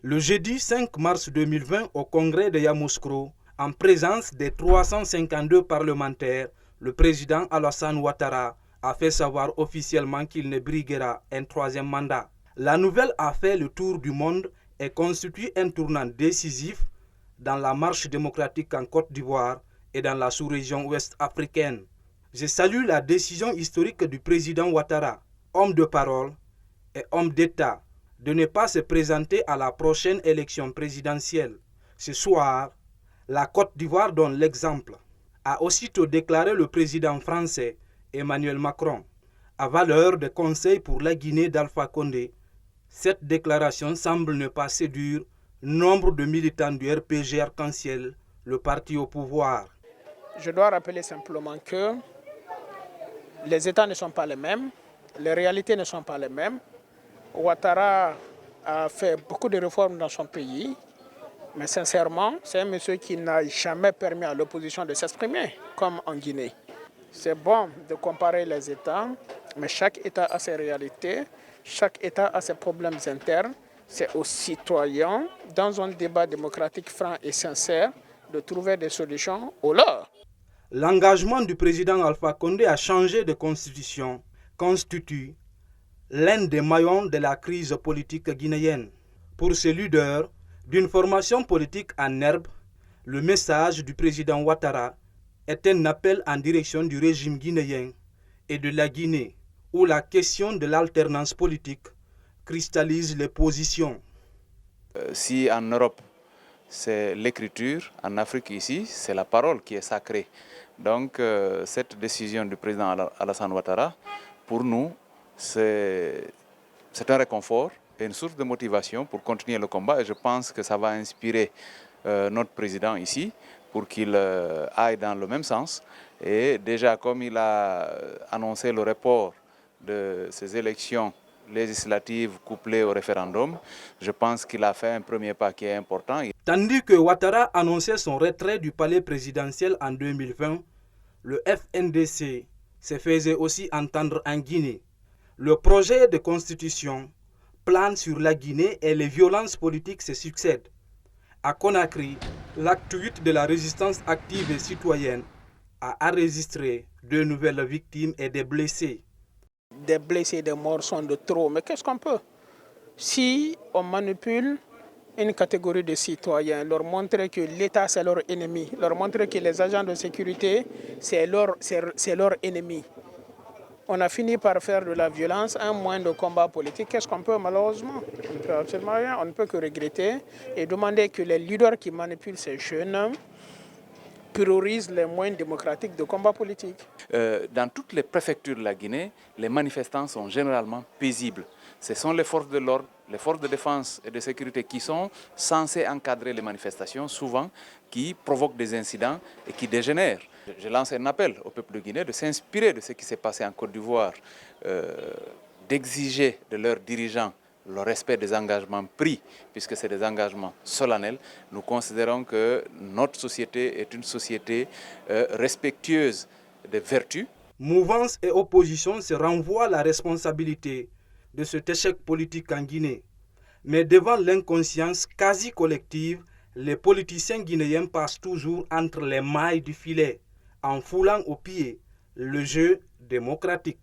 Le jeudi 5 mars 2020, au congrès de Yamoussoukro, en présence des 352 parlementaires, le président Alassane Ouattara a fait savoir officiellement qu'il ne briguera un troisième mandat. La nouvelle a fait le tour du monde et constitue un tournant décisif dans la marche démocratique en Côte d'Ivoire et dans la sous-région ouest africaine. Je salue la décision historique du président Ouattara, homme de parole et homme d'État, de ne pas se présenter à la prochaine élection présidentielle. Ce soir, la Côte d'Ivoire donne l'exemple, a aussitôt déclaré le président français Emmanuel Macron. À valeur de conseil pour la Guinée d'Alpha Condé, cette déclaration semble ne pas séduire nombre de militants du RPG Arc-en-Ciel, le parti au pouvoir. Je dois rappeler simplement que les États ne sont pas les mêmes, les réalités ne sont pas les mêmes. Ouattara a fait beaucoup de réformes dans son pays, mais sincèrement, c'est un monsieur qui n'a jamais permis à l'opposition de s'exprimer, comme en Guinée. C'est bon de comparer les États, mais chaque État a ses réalités, chaque État a ses problèmes internes. C'est aux citoyens, dans un débat démocratique franc et sincère, de trouver des solutions aux leurs. L'engagement du président Alpha Condé à changer de constitution constitue l'un des maillons de la crise politique guinéenne. Pour ce leader d'une formation politique en herbe, le message du président Ouattara est un appel en direction du régime guinéen et de la Guinée, où la question de l'alternance politique cristallise les positions. Si en Europe, c'est l'écriture, en Afrique ici, c'est la parole qui est sacrée. Donc cette décision du président Alassane Ouattara, pour nous, c'est un réconfort et une source de motivation pour continuer le combat. Et je pense que ça va inspirer notre président ici pour qu'il aille dans le même sens. Et déjà, comme il a annoncé le report de ces élections législatives couplées au référendum, je pense qu'il a fait un premier pas qui est important. Tandis que Ouattara annonçait son retrait du palais présidentiel en 2020, le FNDC se faisait aussi entendre en Guinée. Le projet de constitution plane sur la Guinée et les violences politiques se succèdent. À Conakry, l'acte 8 de la résistance active et citoyenne a enregistré 2 nouvelles victimes et des blessés. Des blessés et des morts sont de trop, mais qu'est-ce qu'on peut? Si on manipule une catégorie de citoyens, leur montrer que l'État c'est leur ennemi, leur montrer que les agents de sécurité c'est leur ennemi. On a fini par faire de la violence un moyen de combat politique. Qu'est-ce qu'on peut malheureusement? On ne peut absolument rien, on ne peut que regretter et demander que les leaders qui manipulent ces jeunes priorisent les moyens démocratiques de combat politique. Dans toutes les préfectures de la Guinée, les manifestants sont généralement paisibles. Ce sont les forces de l'ordre, les forces de défense et de sécurité qui sont censées encadrer les manifestations, souvent qui provoquent des incidents et qui dégénèrent. Je lance un appel au peuple de Guinée de s'inspirer de ce qui s'est passé en Côte d'Ivoire, d'exiger de leurs dirigeants le respect des engagements pris, puisque c'est des engagements solennels. Nous considérons que notre société est une société respectueuse des vertus. Mouvance et opposition se renvoient la responsabilité de cet échec politique en Guinée. Mais devant l'inconscience quasi collective, les politiciens guinéens passent toujours entre les mailles du filet, en foulant aux pieds le jeu démocratique.